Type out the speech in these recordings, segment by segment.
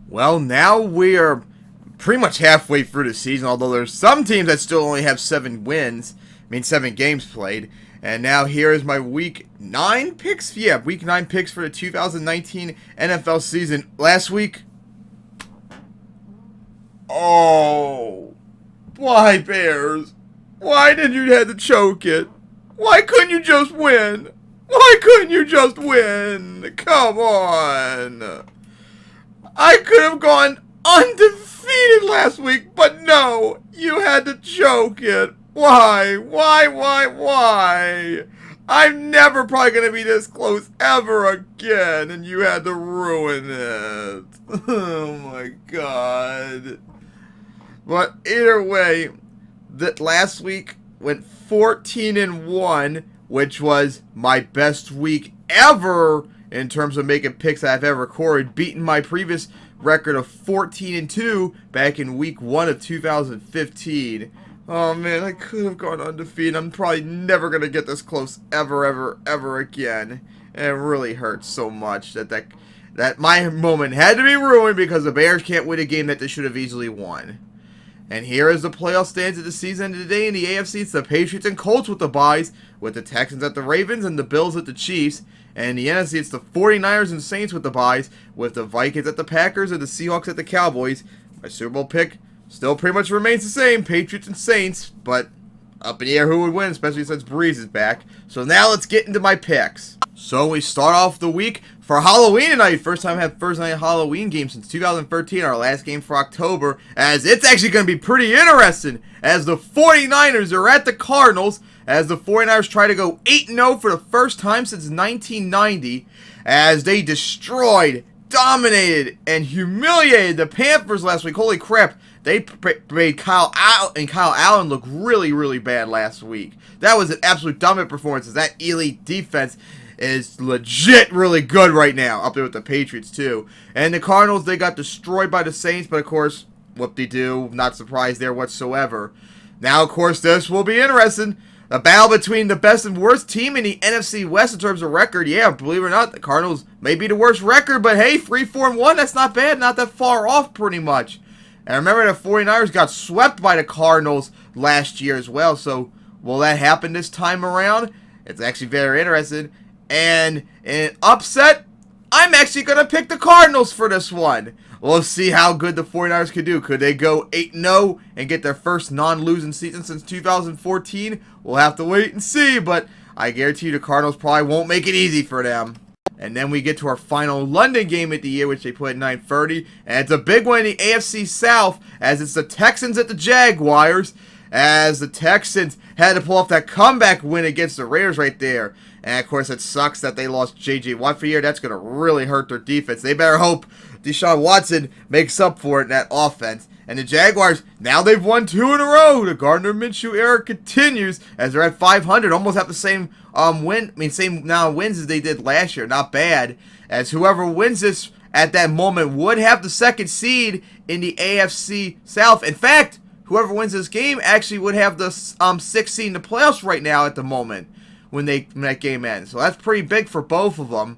Well, now we are pretty much halfway through the season, although there's some teams that still only have 7 wins. I mean, 7 games played. And now here is my week 9 picks. Yeah, week 9 picks for the 2019 NFL season. Last week, oh, why Bears? Why did you have to choke it? Why couldn't you just win? Why couldn't you just win? Come on. I could have gone undefeated last week, but no, you had to choke it. Why? Why? I'm never probably going to be this close ever again, and you had to ruin it. Oh my god. But either way, that last week went 14-1, which was my best week ever in terms of making picks I've ever recorded, beating my previous record of 14-2 back in week 1 of 2015. Oh man, I could have gone undefeated. I'm probably never going to get this close ever again. And it really hurts so much that my moment had to be ruined because the Bears can't win a game that they should have easily won. And here is the playoff stands at the season today in the AFC. It's the Patriots and Colts with the byes, with the Texans at the Ravens and the Bills at the Chiefs. And in the NFC, it's the 49ers and Saints with the byes, with the Vikings at the Packers and the Seahawks at the Cowboys. My Super Bowl pick still pretty much remains the same, Patriots and Saints, but up in the air who would win, especially since Breeze is back. So now let's get into my picks. So we start off the week for Halloween tonight. First time I have first night Halloween game since 2013, our last game for October, as it's actually going to be pretty interesting as the 49ers are at the Cardinals, as the 49ers try to go 8-0 for the first time since 1990, as they destroyed, dominated, and humiliated the Panthers last week. Holy crap, they made Kyle Allen look really bad last week. That was an absolute dominant performance, as that elite defense is legit really good right now, up there with the Patriots too. And the Cardinals, they got destroyed by the Saints, but of course, whoop-de-doo, not surprised there whatsoever. Now, of course, this will be interesting. A battle between the best and worst team in the NFC West in terms of record. Yeah, believe it or not, the Cardinals may be the worst record, but hey, 3-4-1, that's not bad, not that far off pretty much. And remember, the 49ers got swept by the Cardinals last year as well, so will that happen this time around? It's actually very interesting. And in an upset, I'm actually going to pick the Cardinals for this one. We'll see how good the 49ers could do. Could they go 8-0 and get their first non-losing season since 2014? We'll have to wait and see, but I guarantee you the Cardinals probably won't make it easy for them. And then we get to our final London game of the year, which they put at 9:30. And it's a big one in the AFC South, as it's the Texans at the Jaguars, as the Texans had to pull off that comeback win against the Raiders right there. And, of course, it sucks that they lost J.J. Watt for a year. That's going to really hurt their defense. They better hope Deshaun Watson makes up for it in that offense. And the Jaguars, now they've won 2 in a row. The Gardner Minshew era continues as they're at 500. Almost have the same same now wins as they did last year. Not bad. As whoever wins this at that moment would have the second seed in the AFC South. In fact, whoever wins this game actually would have the 6th seed in the playoffs right now at the moment when that game ends. So that's pretty big for both of them.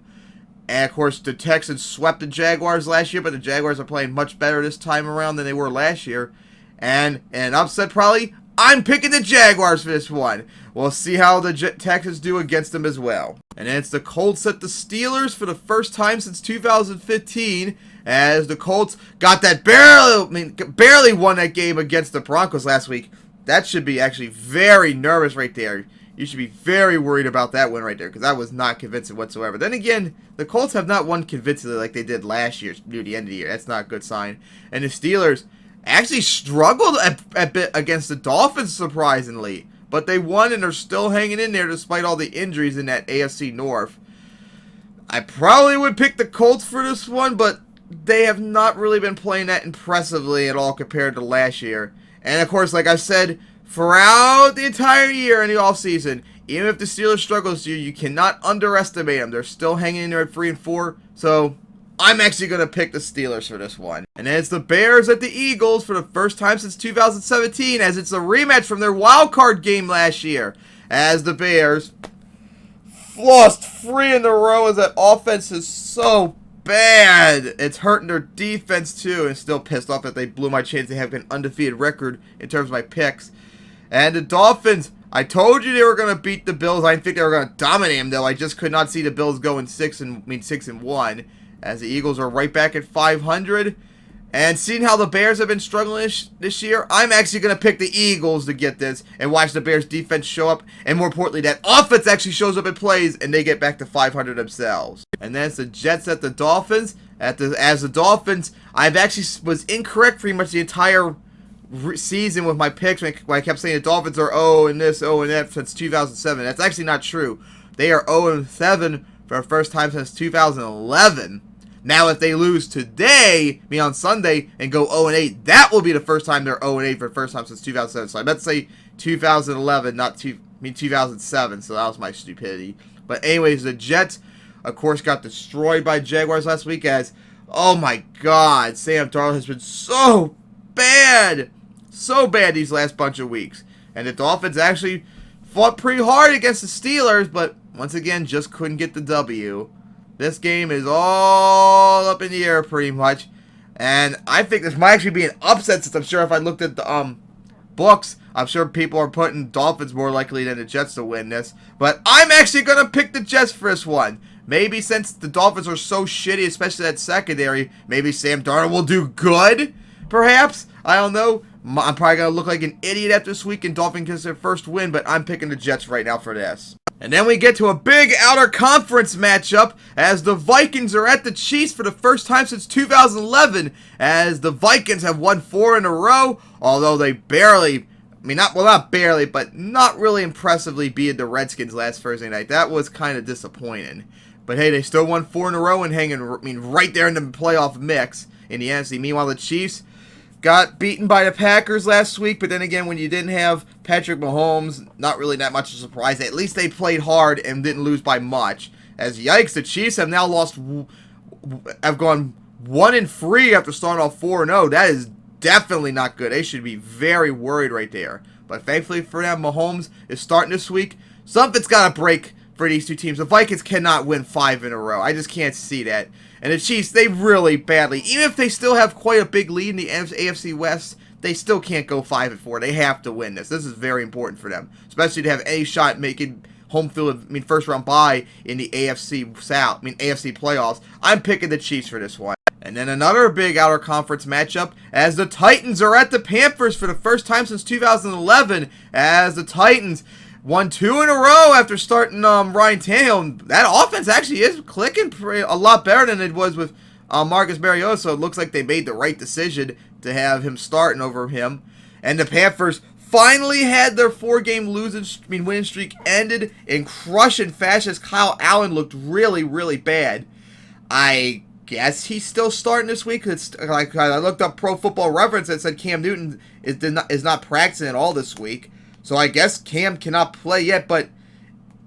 And, of course, the Texans swept the Jaguars last year, but the Jaguars are playing much better this time around than they were last year. And an upset probably, I'm picking the Jaguars for this one. We'll see how the Texans do against them as well. And then it's the Colts at the Steelers for the first time since 2015, as the Colts got that barely won that game against the Broncos last week. That should be actually very nervous right there. You should be very worried about that win right there, because that was not convincing whatsoever. Then again, the Colts have not won convincingly like they did last year near the end of the year. That's not a good sign. And the Steelers actually struggled a bit against the Dolphins, surprisingly. But they won and are still hanging in there despite all the injuries in that AFC North. I probably would pick the Colts for this one, but they have not really been playing that impressively at all compared to last year. And, of course, like I said, throughout the entire year in the offseason, even if the Steelers struggle this year, you cannot underestimate them. They're still hanging in there at 3-4. So I'm actually going to pick the Steelers for this one. And then it's the Bears at the Eagles for the first time since 2017, as it's a rematch from their wild card game last year, as the Bears lost 3 in a row, as that offense is so bad. It's hurting their defense too, and still pissed off that they blew my chance to have an undefeated record in terms of my picks. And the Dolphins, I told you they were going to beat the Bills. I didn't think they were going to dominate them, though. I just could not see the Bills going 6-1, as the Eagles are right back at 500. And seeing how the Bears have been struggling this year, I'm actually going to pick the Eagles to get this and watch the Bears defense show up. And more importantly, that offense actually shows up and plays, and they get back to 500 themselves. And then it's the Jets at the Dolphins. As the Dolphins, I've actually was incorrect pretty much the entire season with my picks when I kept saying the Dolphins are 0 and this, 0 and that since 2007. That's actually not true. They are 0-7 for the first time since 2011. Now, if they lose today, on Sunday, and go 0-8, that will be the first time they're 0-8 for the first time since 2007. So I meant to say 2011, not 2007. So that was my stupidity. But anyways, the Jets, of course, got destroyed by Jaguars last week. As, oh my God, Sam Darnold has been so bad these last bunch of weeks. And the Dolphins actually fought pretty hard against the Steelers, but once again, just couldn't get the W. This game is all up in the air pretty much. And I think this might actually be an upset, since I'm sure if I looked at the books, I'm sure people are putting Dolphins more likely than the Jets to win this. But I'm actually going to pick the Jets for this one. Maybe since the Dolphins are so shitty, especially that secondary, maybe Sam Darnold will do good, perhaps. I don't know. I'm probably going to look like an idiot after this week, and Dolphins gets their first win, but I'm picking the Jets right now for this. And then we get to a big outer conference matchup, as the Vikings are at the Chiefs for the first time since 2011, as the Vikings have won 4 in a row, although they barely, not barely, but not really impressively beat the Redskins last Thursday night. That was kind of disappointing. But hey, they still won 4 in a row and hanging, right there in the playoff mix in the NFC. Meanwhile, the Chiefs got beaten by the Packers last week, but then again, when you didn't have Patrick Mahomes, not really that much of a surprise. At least they played hard and didn't lose by much. As yikes, the Chiefs have now have gone 1-3 after starting off 4-0. That is definitely not good. They should be very worried right there. But thankfully for them, Mahomes is starting this week. Something's got to break for these two teams. The Vikings cannot win 5 in a row. I just can't see that. And the Chiefs, they really badly, even if they still have quite a big lead in the AFC West, they still can't go 5-4. They have to win this. This is very important for them, especially to have any shot at making home field, first round bye in the AFC South, AFC playoffs. I'm picking the Chiefs for this one. And then another big outer conference matchup, as the Titans are at the Panthers for the first time since 2011, as the Titans won 2 in a row after starting Ryan Tannehill. That offense actually is clicking a lot better than it was with Marcus Mariota, so it looks like they made the right decision to have him starting over him. And the Panthers finally had their 4-game winning streak ended in crushing fashion, as Kyle Allen looked really, really bad. I guess he's still starting this week. It's like I looked up Pro Football Reference and said Cam Newton is not practicing at all this week. So I guess Cam cannot play yet, but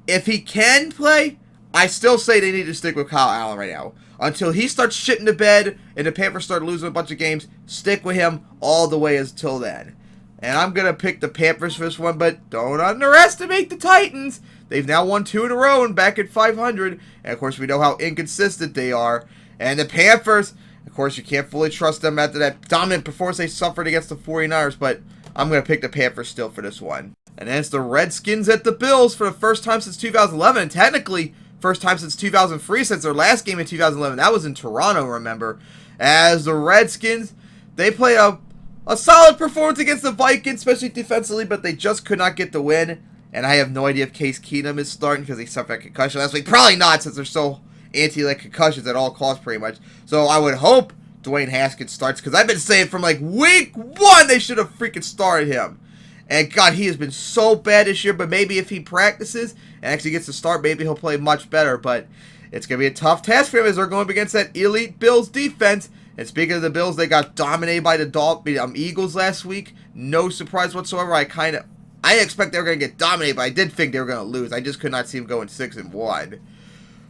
if he can play, I still say they need to stick with Kyle Allen right now. Until he starts shitting the bed and the Panthers start losing a bunch of games, stick with him all the way until then. And I'm going to pick the Panthers for this one, but don't underestimate the Titans. They've now won 2 in a row and back at 500. And of course, we know how inconsistent they are. And the Panthers, of course, you can't fully trust them after that dominant performance they suffered against the 49ers, but I'm going to pick the Panthers still for this one. And then it's the Redskins at the Bills for the first time since 2011. And technically, first time since 2003, since their last game in 2011. That was in Toronto, remember. As the Redskins, they played a solid performance against the Vikings, especially defensively, but they just could not get the win. And I have no idea if Case Keenum is starting because he suffered a concussion last week. Probably not, since they're so anti-concussions at all costs, pretty much. So I would hope Dwayne Haskins starts, because I've been saying from like week 1 they should have freaking started him. And God, he has been so bad this year, but maybe if he practices and actually gets to start, maybe he'll play much better. But it's going to be a tough task for him as they're going up against that elite Bills defense. And speaking of the Bills, they got dominated by the Eagles last week. No surprise whatsoever. I expect they were going to get dominated, but I did think they were going to lose. I just could not see them going 6-1.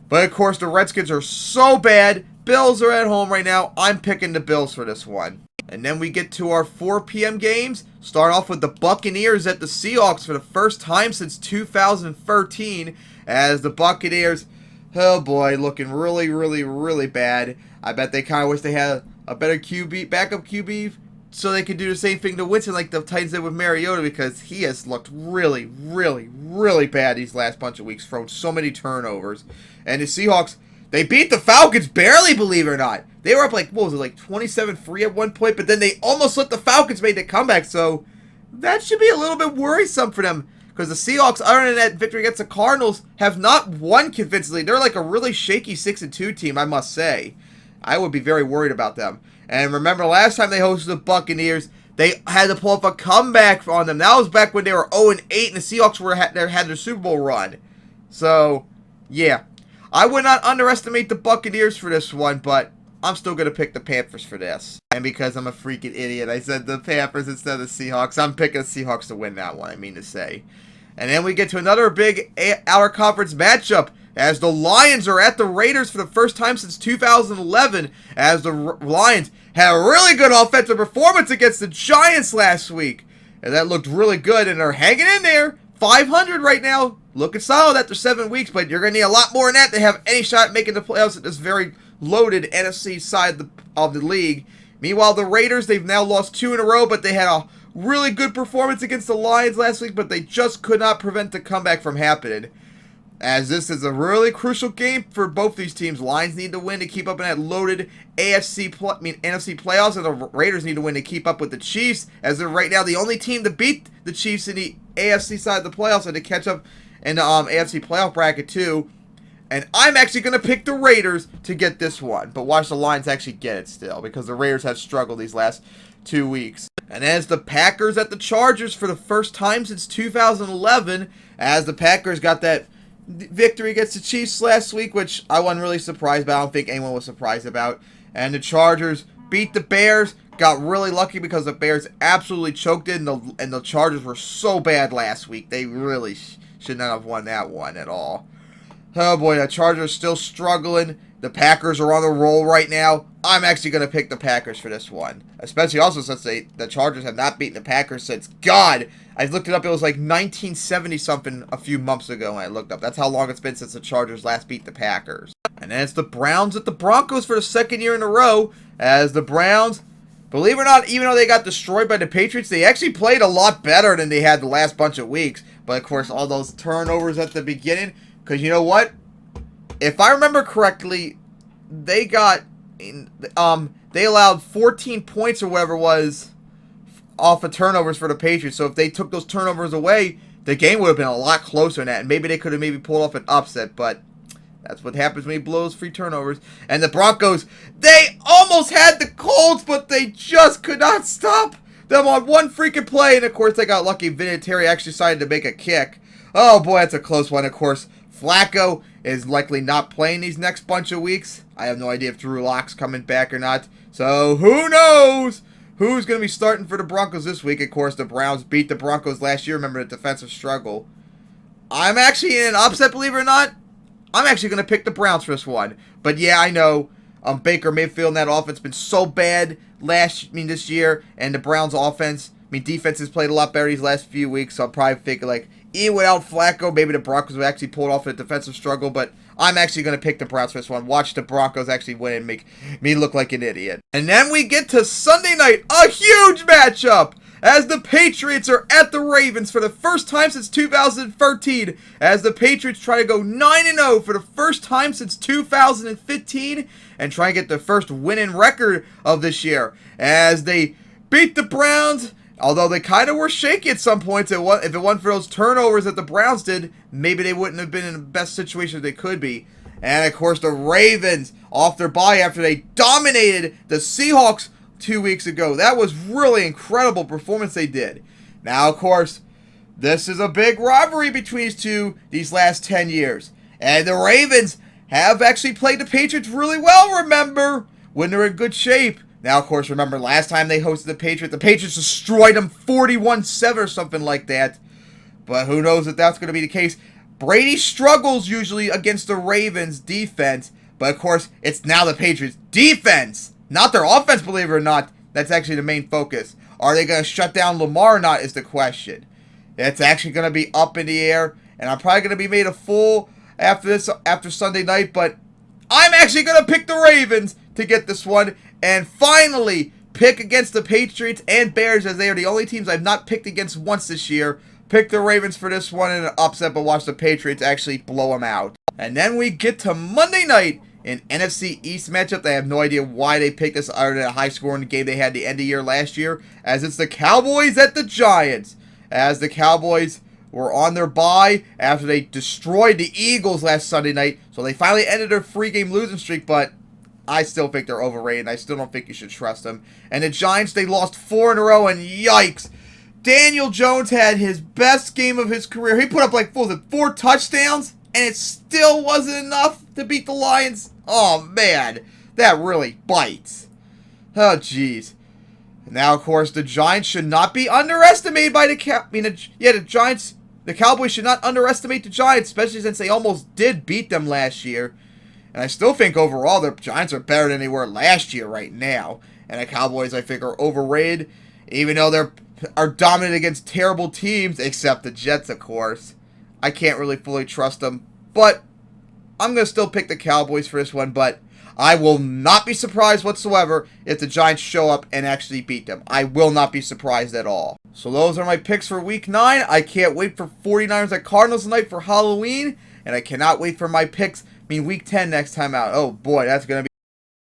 But of course, the Redskins are so bad. Bills are at home right now. I'm picking the Bills for this one. And then we get to our 4 p.m. games. Start off with the Buccaneers at the Seahawks for the first time since 2013. As the Buccaneers, Oh boy, looking really, really, really bad. I bet they kind of wish they had a better QB, backup QB, so they could do the same thing to Winston like the Titans did with Mariota, because he has looked really, really, really bad these last bunch of weeks, thrown so many turnovers. And the Seahawks, they beat the Falcons barely, believe it or not. They were up like, what was it, like 27-3 at one point, but then they almost let the Falcons make the comeback, so that should be a little bit worrisome for them. Because the Seahawks, other than that victory against the Cardinals, have not won convincingly. They're like a really shaky 6-2 team, I must say. I would be very worried about them. And remember, last time they hosted the Buccaneers, they had to pull off a comeback on them. That was back when they were 0-8 and the Seahawks had their Super Bowl run. So, yeah. I would not underestimate the Buccaneers for this one, but I'm still going to pick the Panthers for this. And because I'm a freaking idiot, I said the Panthers instead of the Seahawks. I'm picking the Seahawks to win that one, I mean to say. And then we get to another big out-of-conference matchup, as the Lions are at the Raiders for the first time since 2011, as the Lions had a really good offensive performance against the Giants last week. And that looked really good, and they're hanging in there. 500 right now. Looking solid after 7 weeks, but you're going to need a lot more than that to have any shot at making the playoffs at this very loaded NFC side of the league. Meanwhile, the Raiders, they've now lost 2 in a row, but they had a really good performance against the Lions last week, but they just could not prevent the comeback from happening. As this is a really crucial game for both these teams. Lions need to win to keep up in that loaded NFC playoffs, and the Raiders need to win to keep up with the Chiefs, as they're right now the only team to beat the Chiefs in the AFC side of the playoffs and to catch up in the AFC playoff bracket too. And I'm actually going to pick the Raiders to get this one, but watch the Lions actually get it still, because the Raiders have struggled these last 2 weeks. And as the Packers at the Chargers for the first time since 2011, as the Packers got that victory against the Chiefs last week, which I wasn't really surprised about. I don't think anyone was surprised about. And the Chargers beat the Bears. Got really lucky because the Bears absolutely choked it, and the Chargers were so bad last week. They really should not have won that one at all. Oh boy, the Chargers are still struggling. The Packers are on the roll right now. I'm actually going to pick the Packers for this one. Especially also since the Chargers have not beaten the Packers since, God, I looked it up, it was like 1970-something a few months ago when I looked up. That's how long it's been since the Chargers last beat the Packers. And then it's the Browns at the Broncos for the second year in a row, as the Browns, believe it or not, even though they got destroyed by the Patriots, they actually played a lot better than they had the last bunch of weeks. But of course, all those turnovers at the beginning, because you know what? If I remember correctly, they allowed 14 points or whatever it was off of turnovers for the Patriots. So if they took those turnovers away, the game would have been a lot closer than that. And maybe they could have pulled off an upset, but that's what happens when he blows free turnovers. And the Broncos, they almost had the Colts, but they just could not stop them on one freaking play. And of course, they got lucky. Vinatieri actually decided to make a kick. Oh boy, that's a close one. Of course, Flacco is likely not playing these next bunch of weeks. I have no idea if Drew Lock's coming back or not. So who knows who's going to be starting for the Broncos this week. Of course, the Browns beat the Broncos last year. Remember the defensive struggle. I'm actually in an upset, believe it or not. I'm actually going to pick the Browns for this one. But yeah, I know Baker Mayfield and that offense been so bad this year. And the Browns offense, defense has played a lot better these last few weeks. So I'm probably thinking like, even without Flacco, maybe the Broncos would actually pull off a defensive struggle. But I'm actually going to pick the Browns for this one. Watch the Broncos actually win and make me look like an idiot. And then we get to Sunday night, a huge matchup, as the Patriots are at the Ravens for the first time since 2013, as the Patriots try to go 9-0 for the first time since 2015, and try and get the first winning record of this year, as they beat the Browns. Although they kind of were shaky at some points, if it wasn't for those turnovers that the Browns did, maybe they wouldn't have been in the best situation they could be. And of course, the Ravens off their bye after they dominated the Seahawks 2 weeks ago. That was really incredible performance they did. Now, of course, this is a big rivalry between these last 10 years. And the Ravens have actually played the Patriots really well, remember, when they're in good shape. Now, of course, remember, last time they hosted the Patriots destroyed them 41-7 or something like that. But who knows if that's going to be the case. Brady struggles usually against the Ravens' defense. But, of course, it's now the Patriots' defense, not their offense, believe it or not. That's actually the main focus. Are they going to shut down Lamar or not is the question. It's actually going to be up in the air. And I'm probably going to be made a fool after Sunday night, but I'm actually going to pick the Ravens to get this one and finally pick against the Patriots and Bears, as they are the only teams I've not picked against once this year. Pick the Ravens for this one in an upset, but watch the Patriots actually blow them out. And then we get to Monday night, an NFC East matchup. I have no idea why they picked this other than a high-scoring game they had the end of the year last year, as it's the Cowboys at the Giants. As the Cowboys were on their bye after they destroyed the Eagles last Sunday night, so they finally ended their 3-game losing streak, but I still think they're overrated, and I still don't think you should trust them. And the Giants, they lost 4 in a row, and yikes. Daniel Jones had his best game of his career. He put up like, 4 touchdowns, and it still wasn't enough to beat the Lions. Oh, man. That really bites. Oh, jeez. Now, of course, the Giants should not be underestimated by the Giants. The Cowboys should not underestimate the Giants, especially since they almost did beat them last year. And I still think overall the Giants are better than they were last year right now. And the Cowboys, I think, are overrated, even though they are dominant against terrible teams, except the Jets, of course. I can't really fully trust them, but I'm going to still pick the Cowboys for this one, but I will not be surprised whatsoever if the Giants show up and actually beat them. I will not be surprised at all. So those are my picks for Week 9. I can't wait for 49ers at Cardinals tonight for Halloween, and I cannot wait for my picks, Week 10 next time out. Oh boy, that's going to be